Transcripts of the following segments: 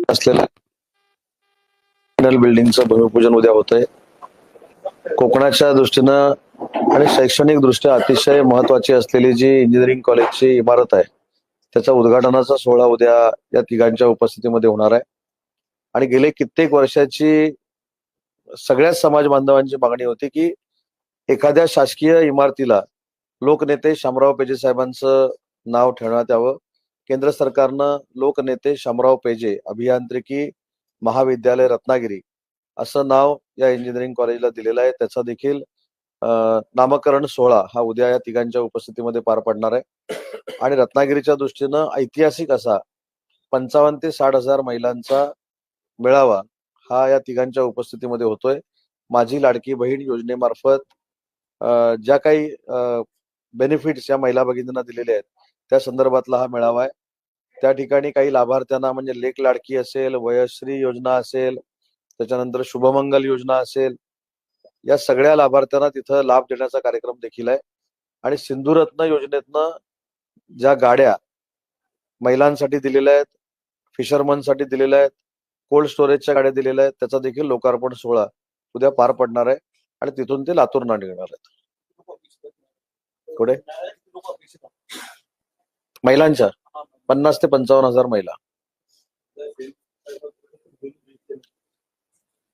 असलेल्या बिल्डिंगचं भूमिपूजन उद्या होत आहे. कोकणाच्या दृष्टीनं आणि शैक्षणिक दृष्ट्या अतिशय महत्वाची असलेली जी इंजिनिअरिंग कॉलेजची इमारत आहे त्याचा उद्घाटनाचा सोहळा उद्या या तिघांच्या उपस्थितीमध्ये होणार आहे. आणि गेले कित्येक वर्षाची सगळ्याच समाज बांधवांची मागणी होती की एखाद्या शासकीय इमारतीला लोकनेते शामराव पेजे साहेबांचं नाव ठेवण्यात यावं. केंद्र सरकारनं लोकनेते शामराव पेजे अभियांत्रिकी महाविद्यालय रत्नागिरी असं नाव या इंजिनिअरिंग कॉलेजला दिलेलं आहे. त्याचा देखील नामकरण सोहळा हा उद्या या तिघांच्या उपस्थितीमध्ये पार पडणार आहे. आणि रत्नागिरीच्या दृष्टीनं ऐतिहासिक असा 55 ते 60,000 महिलांचा मेळावा हा या तिघांच्या उपस्थितीमध्ये होतोय. माझी लाडकी बहीण योजनेमार्फत ज्या काही बेनिफिट्स या महिला भगिनींना दिलेले आहेत त्या संदर्भातला हा मेळावा आहे. त्या ठिकाणी काही लाभार्थ्यांना म्हणजे लेक लाडकी असेल, वयश्री योजना असेल, त्याच्यानंतर शुभमंगल योजना असेल, या सगळ्या लाभार्थ्यांना तिथं लाभ देण्याचा कार्यक्रम देखील आहे. आणि सिंधुरत्न योजनेतनं ज्या गाड्या महिलांसाठी दिलेल्या आहेत, फिशरमनसाठी दिलेल्या आहेत, कोल्ड स्टोरेजच्या गाड्या दिलेल्या आहेत, त्याचा देखील लोकार्पण सोहळा उद्या पार पडणार आहे. आणि तिथून ते लातूरला निघणार आहेत. पुढे महिलांच्या 50 ते 55,000 महिला.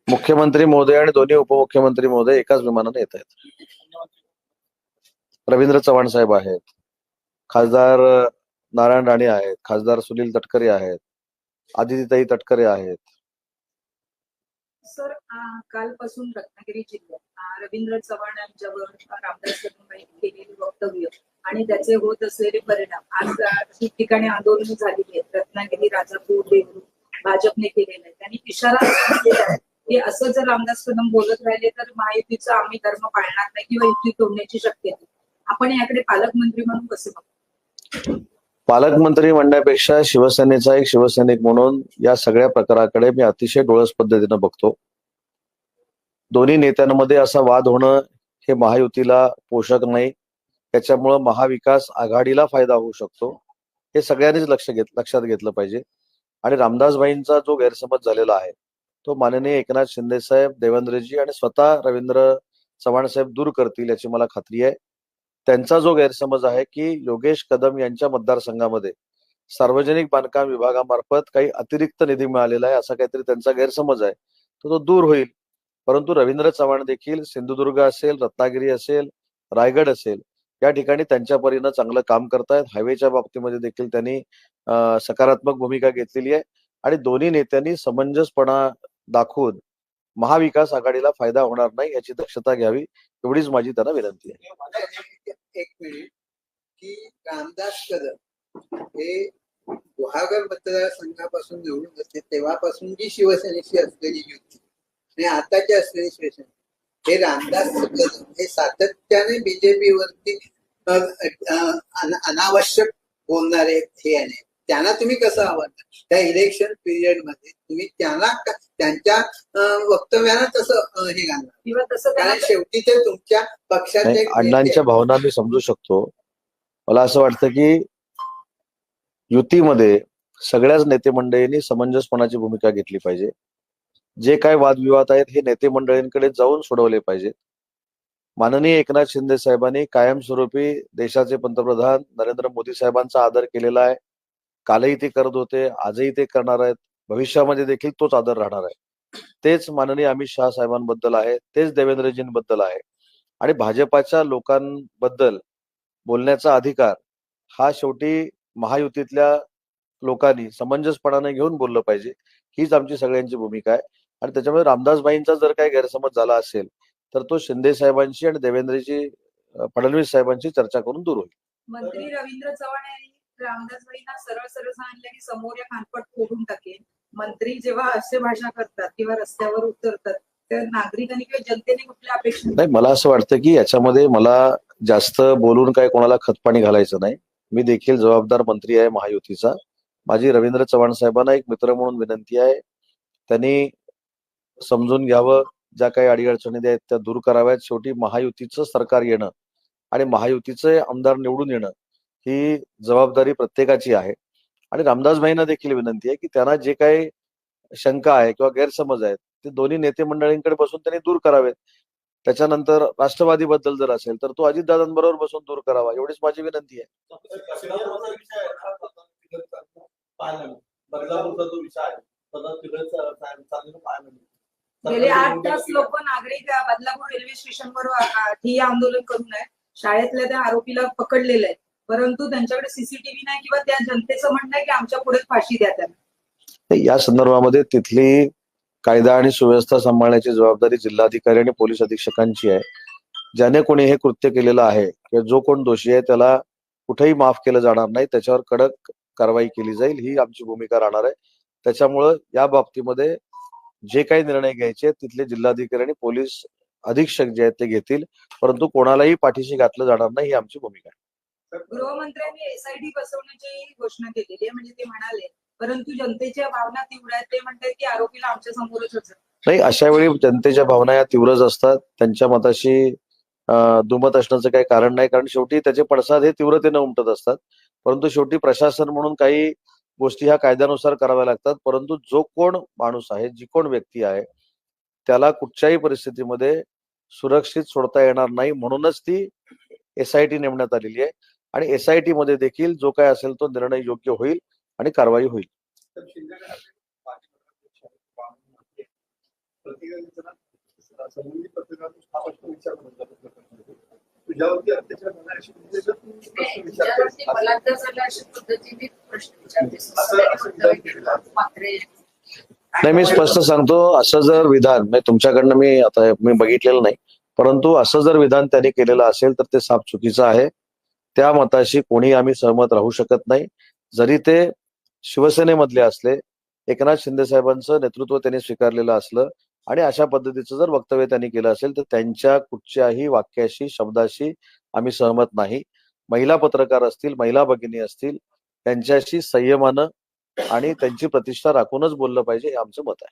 मुख्यमंत्री महोदय आणि दोन्ही उपमुख्यमंत्री महोदय एकाच विमानाने येत आहेत. रवींद्र चव्हाण साहेब आहेत, खासदार नारायण राणे आहेत, खासदार सुनील तटकरे आहेत, आदितीताई तटकरे आहेत. सर, कालपासून रत्नागिरी जिल्ह्यात रवींद्र चव्हाण यांच्यावर रामदास कदम यांनी केलेले वक्तव्य आणि त्याचे होत असलेले परिणाम आज ठिकाणी आंदोलन झालेली आहेत. रत्नागिरी, राजापूर, देवरूर भाजपने केलेलं आहे. त्यांनी इशारा दिलेला आहे की असं जर रामदास कदम बोलत राहिले तर महायुतीचा आम्ही धर्म पाळणार नाही किंवा युती तोडण्याची शक्यता. आपण याकडे पालकमंत्री म्हणून कसे बघतो? पालकमंत्री म्हणण्यापेक्षा शिवसेनेचा एक शिवसैनिक म्हणून या सगळ्या प्रकाराकडे मी अतिशय डोळस पद्धतीनं बघतो. दोन्ही नेत्यांमध्ये असा वाद होणं हे महायुतीला पोषक नाही. त्याच्यामुळं महाविकास आघाडीला फायदा होऊ शकतो हे सगळ्यांनीच लक्षात घेतलं पाहिजे. आणि रामदासभाईंचा जो गैरसमज झालेला आहे तो माननीय एकनाथ शिंदे साहेब, देवेंद्रजी आणि स्वतः रवींद्र चव्हाण साहेब दूर करतील याची मला खात्री आहे. त्यांचा जो गैरसमज आहे की योगेश कदम यांच्या मतदारसंघामध्ये सार्वजनिक बांधकाम विभागामार्फत काही अतिरिक्त निधी मिळालेला आहे असा काहीतरी त्यांचा गैरसमज आहे, तो दूर होईल. परंतु रवींद्र चव्हाण देखील सिंधुदुर्ग असेल, रत्नागिरी असेल, रायगड असेल या ठिकाणी त्यांच्या परीनं चांगलं काम करतायत. हायवेच्या बाबतीमध्ये देखील त्यांनी सकारात्मक भूमिका घेतलेली आहे. आणि दोन्ही नेत्यांनी समंजसपणा दाखवून महाविकास आघाडीला फायदा होणार नाही याची दक्षता घ्यावी एवढीच माझी त्यांना विनंती आहे. एक मिनिट की रामदास कदम हे गुहागर मतदारसंघापासून निवडून असते तेव्हापासून जी शिवसेनेशी असलेली युती आणि आताची असलेली शिवसेना, हे रामदास कदम हे सातत्याने बीजेपी वरती अनावश्यक बोलणारे हे आहे. त्यांना तुम्ही कसं आवडता? त्या इलेक्शन पिरियड मध्ये तुम्ही त्यांना त्यांच्या वक्तव्यानं कसं हे घालणार किंवा तसं? कारण शेवटी ते तुमच्या पक्षाचे अण्णांच्या भावना मी समजू शकतो. मला असं वाटतं की युतीमध्ये सगळ्याच नेते मंडळींनी समंजसपणाची भूमिका घेतली पाहिजे. जे काय वादविवाद आहेत हे नेते मंडळींकडे जाऊन सोडवले पाहिजेत. माननीय एकनाथ शिंदे साहेबांनी कायमस्वरूपी देशाचे पंतप्रधान नरेंद्र मोदी साहेबांचा आदर केलेला आहे. कालही ते करत होते, आजही ते करणार आहेत, भविष्यामध्ये देखील तोच आदर राहणार आहे. तेच माननीय अमित शहा साहेबांबद्दल आहे, तेच देवेंद्रजींबद्दल आहे. आणि भाजपाच्या लोकांबद्दल बोलण्याचा अधिकार हा शेवटी महायुतीतल्या लोकांनी समंजसपणाने घेऊन बोललं पाहिजे, हीच आमची सगळ्यांची भूमिका आहे. आणि त्याच्यामुळे रामदासभाईंचा जर काही गैरसमज झाला असेल तर तो शिंदे साहेबांशी आणि देवेंद्रजी फडणवीस साहेबांशी चर्चा करून दूर होईल. मंत्री रवींद्र चव्हाण यांनी रामदासभाईंना सरळ सरळ सांगितलं की समोर या खानपट फोडून टाकेल. मंत्री जेव्हा असे भाषा करतात किंवा रस्त्यावर उतरतात तर नागरिकांनी किंवा जनतेने कुठल्या अपेक्षा? नाही, मला असं वाटतं की याच्यामध्ये मला जास्त बोलून काय कोणाला खतपाणी घालायचं नाही. मी देखील जबाबदार मंत्री आहे महायुतीचा. माझी रवींद्र चव्हाण साहेबांना एक मित्र म्हणून विनंती आहे, त्यांनी समजून घ्यावं, ज्या काही अडीअडचणी आहेत त्या दूर कराव्यात. शेवटी महायुतीचं सरकार येणं आणि महायुतीचे आमदार निवडून येणं ही जबाबदारी प्रत्येकाची आहे. आणि रामदासभाईंना देखील विनंती आहे की त्यांना जे काही शंका आहे किंवा गैरसमज आहेत ते दोन्ही नेते मंडळींकडे बसून त्यांनी दूर करावेत. त्याच्यानंतर राष्ट्रवादीबद्दल जर असेल तर तो अजितदादांबरोबर बसून दूर करावा, एवढीच माझी विनंती आहे. बदलापूरचा जो विषय आहे चाललेलं पाहायला मिळतं. गेले 8 तास लोक नागरिक बदलापूर रेल्वे स्टेशनवर ठिय्या आंदोलन करून आहे. शाळेतल्या त्या आरोपीला पकडलेलं आहे, परंतु त्यांच्याकडे सीसीटीव्ही नाही किंवा त्या जनतेचं म्हणणं आहे की आमच्या पुढे फाशी द्या त्यांना. या संदर्भामध्ये तिथली कायदा आणि सुव्यवस्था सांभाळण्याची जबाबदारी जिल्हाधिकारी आणि पोलीस अधीक्षकांची आहे. ज्याने कोणी हे कृत्य केलेलं आहे किंवा जो कोण दोषी आहे त्याला कुठेही माफ केलं जाणार नाही, त्याच्यावर कडक कारवाई केली जाईल, ही आमची भूमिका राहणार आहे. त्याच्यामुळं या बाबतीमध्ये जे काही निर्णय घ्यायचे तिथले जिल्हाधिकारी आणि पोलीस अधीक्षक जे आहेत ते घेतील, परंतु कोणालाही पाठीशी घातलं जाणार नाही, ही आमची भूमिका आहे. गृहमंत्र्यांनी एसआयटी बसवण्याची घोषणा केलेली आहे, म्हणजे ते म्हणाले, परंतु जनतेच्या भावना तीव्र आहेत. ते म्हणतात की आरोपीला आमच्या समोरच हजर. नाही, अशा वेळी जनतेच्या भावना या तीव्रच असतात. त्यांच्या मताशी दुमत असण्याचं काही कारण नाही, कारण शेवटी त्याचे पडसाद हे तीव्रतेने उमटत असतात. परंतु शेवटी प्रशासन म्हणून काही गोष्टी ह्या कायद्यानुसार कराव्या लागतात. परंतु जो कोण माणूस आहे, जी कोण व्यक्ती आहे, त्याला कुठच्याही परिस्थितीमध्ये सुरक्षित सोडता येणार नाही, म्हणूनच ती एसआयटी नेमण्यात आलेली आहे. आणि एसआयटी मध्ये देखील जो काय असेल तो निर्णय योग्य होईल आणि कारवाई होईल. नाही, मी स्पष्ट सांगतो, असं जर विधान म्हणजे तुमच्याकडनं मी बघितलेलं नाही, परंतु असं जर विधान त्यांनी केलेलं असेल तर ते साफ चुकीचं आहे. त्या मताशी कोणी आम्ही सहमत राहू शकत नाही. जरी ते शिवसेनेमधले असले, एकनाथ शिंदे साहेबांचं नेतृत्व त्यांनी स्वीकारलेलं असलं आणि अशा पद्धतीचं जर वक्तव्य त्यांनी केलं असेल तर त्यांच्या कुठच्याही वाक्याशी, शब्दाशी आम्ही सहमत नाही. महिला पत्रकार असतील, महिला भगिनी असतील, त्यांच्याशी संयमानं आणि त्यांची प्रतिष्ठा राखूनच बोललं पाहिजे, हे आमचं मत आहे.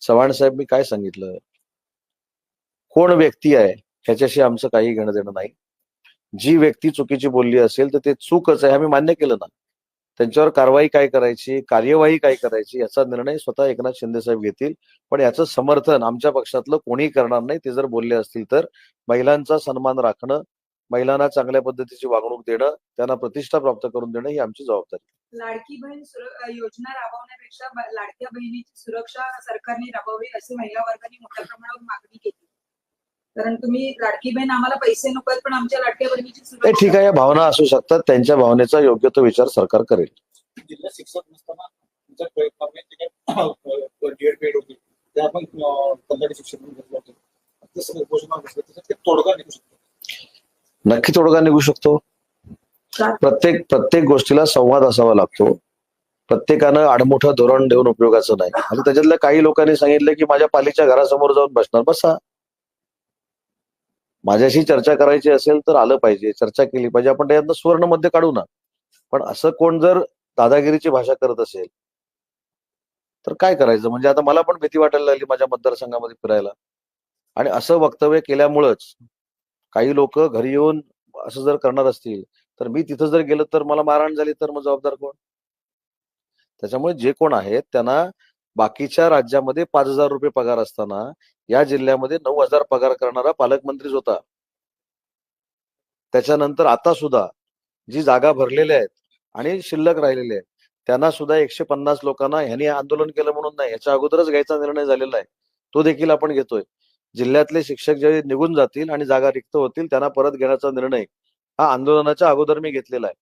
चव्हाण साहेब, मी काय सांगितलं, कोण व्यक्ती आहे ह्याच्याशी आमचं काही घेणं देणं नाही. जी व्यक्ती चुकीची बोलली असेल तर ते चूकच आहे, आम्ही मान्य केलं ना. त्यांच्यावर कारवाई काय करायची, कार्यवाही काय करायची, याचा निर्णय स्वतः एकनाथ शिंदे साहेब घेतील. पण याचं समर्थन आमच्या पक्षातलं कोणी करणार नाही. ते जर बोलले असतील तर महिलांचा सन्मान राखणं, महिलांना चांगल्या पद्धतीची वागणूक देणं, त्यांना प्रतिष्ठा प्राप्त करून देणं ही आमची जबाबदारी. लाडकी बहीण योजना राबवण्यापेक्षा लाडक्या बहिणीची सुरक्षा सरकारने राबवावी अशी महिला वर्गाने मोठ्या प्रमाणावर मागणी केली. कारण तुम्ही लाडकी बहीण, आम्हाला पैसे नको आहेत पण आमच्या लाडक्या बहिणीची सुरक्षा. ठीक आहे, या भावना असू शकतात, त्यांच्या भावनेचा योग्य तो विचार सरकार करेल. जिल्हा शिक्षक नसताना तुमच्या प्रयत्नामुळे डीएड पेड होती, ते आपण कंत्राटी शिक्षक म्हणून घेतलं होतं, तसं घोषणा घेतलं, त्याच्यात तोडगा निघू शकतो. नक्की तोडगा निघू शकतो. प्रत्येक गोष्टीला संवाद असावा लागतो. प्रत्येकानं आडमोठं धोरण देऊन उपयोगाचं नाही. आणि त्याच्यातल्या काही लोकांनी सांगितलं की माझ्या पालीच्या घरासमोर जाऊन बसणार, बसा. माझ्याशी चर्चा करायची असेल तर आलं पाहिजे, चर्चा केली पाहिजे, आपण त्यातनं सुवर्ण मध्य काढू ना. पण असं कोण जर दादागिरीची भाषा करत असेल तर काय करायचं? म्हणजे आता मला पण भीती वाटायला लागली माझ्या मतदारसंघामध्ये फिरायला. आणि असं वक्तव्य केल्यामुळंच काही लोक घरी येऊन असं जर करणार असतील तर मी तिथं जर गेलं तर मला मारहाण झाली तर मग जबाबदार कोण? त्याच्यामुळे जे कोण आहेत त्यांना बाकीच्या राज्यामध्ये 5,000 रुपये पगार असताना या जिल्ह्यामध्ये 9,000 पगार करणारा पालकमंत्रीच होता. त्याच्यानंतर आता सुद्धा जी जागा भरलेल्या आहेत आणि शिल्लक राहिलेल्या आहेत त्यांना सुद्धा 150 लोकांना ह्यांनी आंदोलन केलं म्हणून नाही, ह्याच्या अगोदरच घ्यायचा निर्णय झालेला आहे, तो देखील आपण घेतोय. जिल्ह्यातले शिक्षक जे निघून जातील आणि जागा रिक्त होतील त्यांना परत घेण्याचा निर्णय हा आंदोलनाच्या अगोदर मी घेतलेला आहे.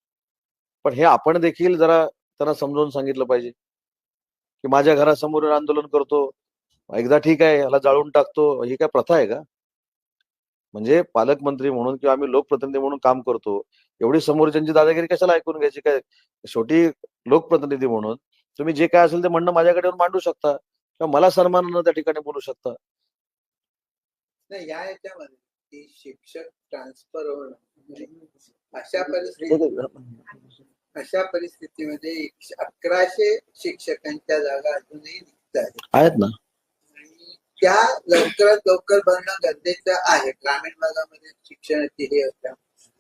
पण हे आपण देखील जरा त्यांना समजावून सांगितलं पाहिजे की माझ्या घरासमोर आंदोलन करतो, एकदा ठीक आहे ह्याला जाळून टाकतो, ही काय प्रथा आहे का? म्हणजे पालकमंत्री म्हणून किंवा आम्ही लोकप्रतिनिधी म्हणून काम करतो, एवढी समोरच्यांची दादागिरी कशाला ऐकून घ्यायची? काय शेवटी लोकप्रतिनिधी म्हणून तुम्ही जे काय असेल ते म्हणणं माझ्याकडे येऊन मांडू शकता किंवा मला सन्मानानं त्या ठिकाणी बोलू शकता. नाही, या याच्यामध्ये की शिक्षक ट्रान्सफर होणं म्हणजे अशा परिस्थितीमध्ये 1100 शिक्षकांच्या जागा अजूनही रिक्त आहेत ना. आणि त्या लवकरात लवकर भरणं गरजेचं आहे. ग्रामीण भागामध्ये शिक्षणाची हे होत्या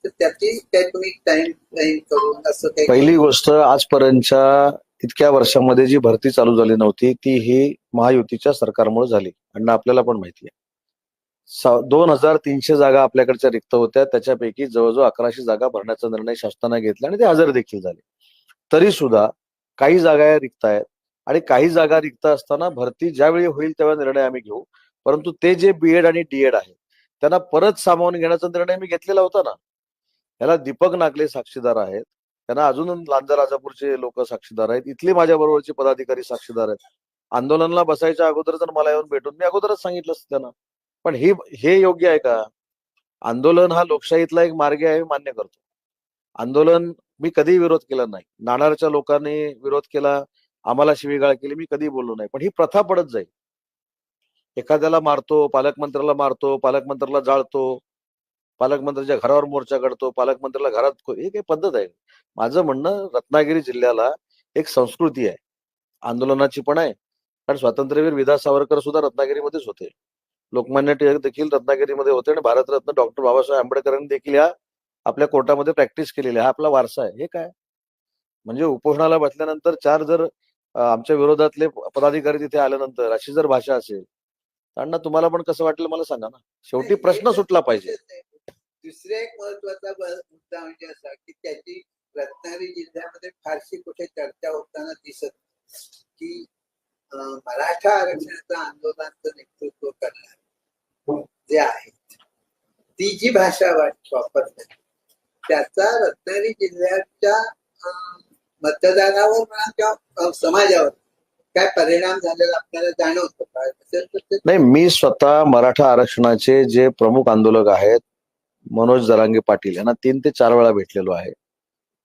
तर त्याची काही तुम्ही टाइम करून असं काही पहिली गोष्ट, आजपर्यंतच्या इतक्या वर्षामध्ये जी भरती चालू झाली नव्हती ती ही महायुतीच्या सरकारमुळे झाली आणि आपल्याला पण माहिती आहे. 2300 जागा आपल्याकडच्या रिक्त होत्या, त्याच्यापैकी जवळजवळ 1100 जागा भरण्याचा निर्णय शासनाने घेतला आणि ते हजर देखील झाले. तरी सुद्धा काही जागा या रिक्त आहेत आणि काही जागा रिक्त असताना भरती ज्यावेळी होईल तेव्हा निर्णय आम्ही घेऊ. परंतु ते जे बीएड आणि डीएड आहे त्यांना परत सामावून घेण्याचा निर्णय मी घेतलेला होता ना. याला दीपक नागले साक्षीदार आहेत, त्यांना अजून लांजा राजापूरचे लोक साक्षीदार आहेत, इथले माझ्या बरोबरचे पदाधिकारी साक्षीदार आहेत. आंदोलनाला बसायच्या अगोदर जर मला येऊन भेटून मी अगोदरच सांगितलं असतं त्यांना. पण हे योग्य आहे का? आंदोलन हा लोकशाहीतला एक मार्ग आहे, मान्य करतो. आंदोलन मी कधी विरोध केला नाही. नाणारच्या लोकांनी विरोध केला, आम्हाला शिवीगाळ केली, मी कधी बोललो नाही. पण ही प्रथा पडत जाईल. एखाद्याला मारतो, पालकमंत्र्याला मारतो, पालकमंत्र्याला जाळतो, पालकमंत्र्याच्या घरावर मोर्चा काढतो, पालकमंत्र्याला घरात ही काही पद्धत आहे? माझं म्हणणं, रत्नागिरी जिल्ह्याला एक संस्कृती आहे, आंदोलनाची पण आहे. कारण स्वातंत्र्यवीर विदा सावरकर सुद्धा रत्नागिरीमध्येच होते, लोकमान्य टिळक देखील रत्नागिरीमध्ये होते आणि भारतरत्न डॉक्टर बाबासाहेब आंबेडकरांनी देखील या आपल्या कोर्टामध्ये प्रॅक्टिस केलेली आहे. हा आपला वारसा आहे. हे काय म्हणजे उपोषणाला बसल्यानंतर 4 जर आमच्या विरोधातले पदाधिकारी तिथे आल्यानंतर अशी जर भाषा असेल, त्यांना तुम्हाला पण कसं वाटलं मला सांगा ना. शेवटी प्रश्न सुटला पाहिजे. दुसरा एक महत्वाचा मुद्दा म्हणजे असा की त्याची रत्नागिरी जिल्ह्यामध्ये फारशी कुठे चर्चा होताना दिसत की मराठा आरक्षणाचं आंदोलनाचं नेतृत्व करणार जे आहेत, ती जी भाषा वापरतात त्याचा रत्नागिरी जिल्ह्याच्या मतदारावर म्हणा किंवा समाजावर काय परिणाम झालेला आपल्याला जाणवतो का? नाही, मी स्वतः मराठा आरक्षणाचे जे प्रमुख आंदोलक आहेत मनोज जरांगे पाटील यांना 3 ते 4 वेळा भेटलेलो आहे.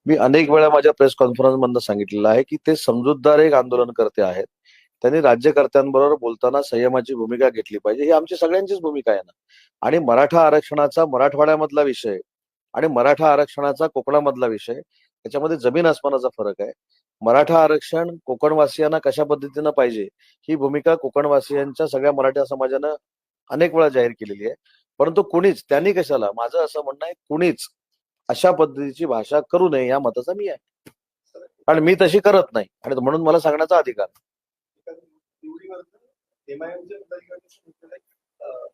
मी अनेक वेळा माझ्या प्रेस कॉन्फरन्स मधनं सांगितलेलं आहे की ते समजूतदार एक आंदोलनकर्ते आहेत. त्यांनी राज्यकर्त्यांबरोबर बोलताना संयमाची भूमिका घेतली पाहिजे, ही आमची सगळ्यांचीच भूमिका आहे ना. आणि मराठा आरक्षणाचा मराठवाड्यामधला विषय आणि मराठा आरक्षणाचा कोकणामधला विषय याच्यामध्ये जमीन आसमानाचा फरक आहे. मराठा आरक्षण कोकणवासियांना कशा पद्धतीनं पाहिजे ही भूमिका कोकणवासियांच्या सगळ्या मराठा समाजानं अनेक वेळा जाहीर केलेली आहे. परंतु कुणीच त्यांनी कशाला, माझं असं म्हणणं आहे, कुणीच अशा पद्धतीची भाषा करू नये या मताचा मी आहे. कारण मी तशी करत नाही आणि म्हणून मला सांगण्याचा अधिकार.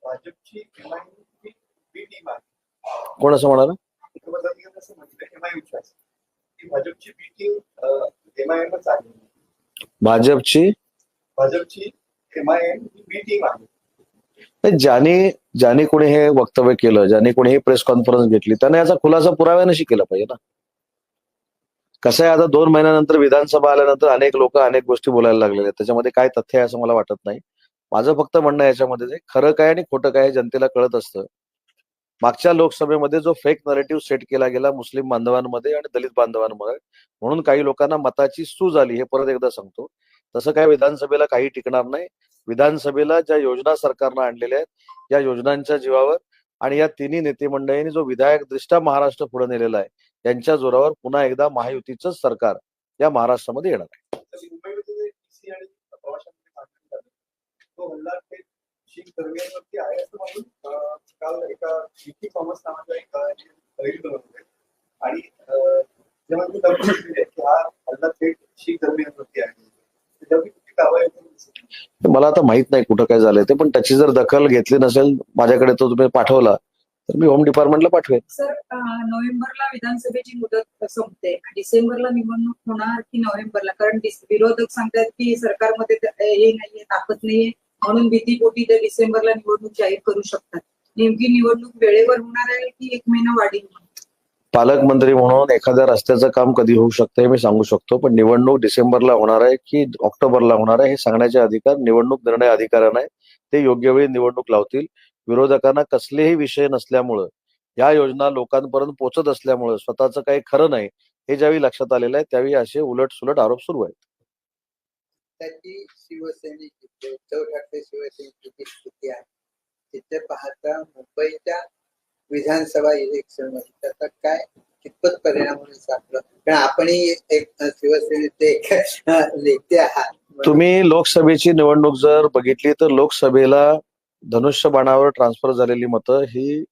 भाजपची बी टीम आहे. कोण असं म्हणाला? भाजपची बी टीम एमआयएमच आहे. भाजपची एमआयएम बी टीम आहे. ज्याने कोणी हे वक्तव्य केलं, ज्याने कोणी हे प्रेस कॉन्फरन्स घेतली, त्याने याचा खुलासा पुराव्यानशी केला पाहिजे ना. कसं आहे, आता 2 महिन्यानंतर विधानसभा आल्यानंतर अनेक लोक अनेक गोष्टी बोलायला लागलेले आहेत. त्याच्यामध्ये काय तथ्य आहे असं मला वाटत नाही. माझं फक्त म्हणणं याच्यामध्ये जे खरं काय आणि खोटं काय हे जनतेला कळत असतं. मागच्या लोकसभेमध्ये जो फेक नरेटिव्ह सेट केला गेला मुस्लिम बांधवांमध्ये आणि दलित बांधवांमध्ये, म्हणून काही लोकांना मताची सूज आली, हे परत एकदा सांगतो. तसं काय विधानसभेला काही टिकणार नाही. विधानसभेला ज्या योजना सरकारनं आणलेल्या आहेत या योजनांच्या जीवावर आणि या तिन्ही नेते मंडळींनी जो विधायक दृष्ट्या महाराष्ट्र पुढे नेलेला आहे त्यांच्या जोरावर पुन्हा एकदा महायुतीचं सरकार या महाराष्ट्रामध्ये येणार आहे. तो हल्ला शीख धर्मियांवरती आहे असं म्हणून काल एका विकी थॉमस नावाच्या एका रील बनवत होते आणि जेव्हा मी दर्शन केले की हा हल्ला थेट शीख धर्मियांवरती आहे, तेव्हा कुठे दावा येतो मला आता माहित नाही कुठं काय झालंय ते, पण त्याची जर दखल घेतली नसेल माझ्याकडे तो तुम्ही पाठवला तर मी होम डिपार्टमेंटला पाठवेन. सर, नोव्हेंबरला विधानसभेची मुदत संपते, डिसेंबरला निवडणूक होणार की नोव्हेंबरला? कारण विरोधक सांगतात की सरकारमध्ये हे नाहीये, ताकद नाहीये, म्हणून भीतीपोटी ते डिसेंबरला निवडणूक जाहीर करू शकतात. नेमकी निवडणूक वेळेवर होणार आहे की 1 महिना वाढेल? पालकमंत्री म्हणून एखाद्या रस्त्याचं काम कधी होऊ शकतं हे मी सांगू शकतो, पण निवडणूक डिसेंबरला होणार आहे की ऑक्टोबरला होणार आहे हे सांगण्याचे अधिकार निवडणूक निर्णय अधिकाऱ्यांना आहे. ते योग्य वेळी निवडणूक लावतील. विरोधकांना कसलेही विषय नसल्यामुळं, या योजना लोकांपर्यंत पोहोचत असल्यामुळं स्वतःचं काही खरं नाही हे ज्यावेळी लक्षात आलेलं आहे त्यावेळी असे उलट आरोप सुरू आहेत. त्याची शिवसेनेची, उद्धव ठाकरे शिवसेनेची जी स्थिती आहे तिथे पाहता मुंबईच्या विधानसभा इलेक्शन मध्ये त्याचा काय कितपत परिणाम होईल आपलं? कारण आपणही एक शिवसेनेचे एक नेते आहात. तुम्ही लोकसभेची निवडणूक जर बघितली तर लोकसभेला धनुष्यबाणावर ट्रान्सफर झालेली मतं ही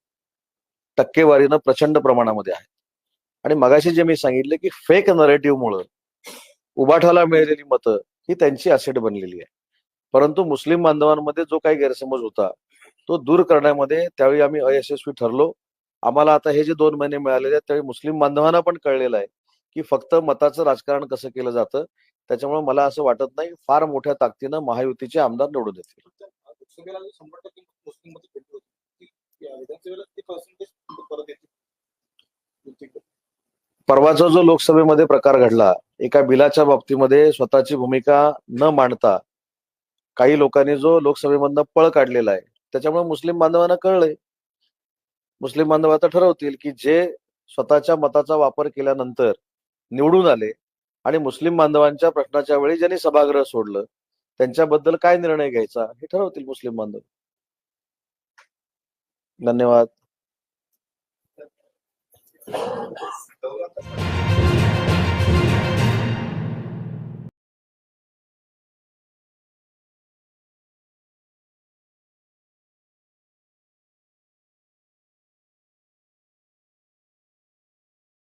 टक्केवारीनं प्रचंड प्रमाणामध्ये आहेत. आणि मगाशी जे मी सांगितले की फेक नरेटिव्हमुळं उबाठाला मिळालेली मतं ही त्यांची असेट बनलेली आहे. परंतु मुस्लिम बांधवांमध्ये जो काही गैरसमज होता तो दूर करण्यामध्ये त्यावेळी आम्ही अयशस्वी ठरलो. आम्हाला आता हे जे 2 महिने मिळालेले आहेत त्यावेळी मुस्लिम बांधवांना पण कळलेलं आहे की फक्त मताचं राजकारण कसं केलं जातं. त्याच्यामुळे मला असं वाटत नाही फार मोठ्या ताकदीनं महायुतीचे आमदार निवडून येतील. लोकसभेला 100% मुस्लिम मतं भेटली होती ती विधानसभेला ते पर्सेंटेज परत येते. परवाचा जो लोकसभेमध्ये प्रकार घडला, एका बिलाच्या बाबतीमध्ये स्वतःची भूमिका न मांडता काही लोकांनी जो लोकसभेमधनं पळ काढलेला आहे, त्याच्यामुळे मुस्लिम बांधवांना कळलंय. मुस्लिम बांधव आता ठरवतील की जे स्वतःच्या मताचा वापर केल्यानंतर निवडून आले आणि मुस्लिम बांधवांच्या प्रश्नाच्या वेळी ज्यांनी सभागृह सोडलं त्यांच्याबद्दल काय निर्णय घ्यायचा हे ठरवतील मुस्लिम बांधव. धन्यवाद. दौलत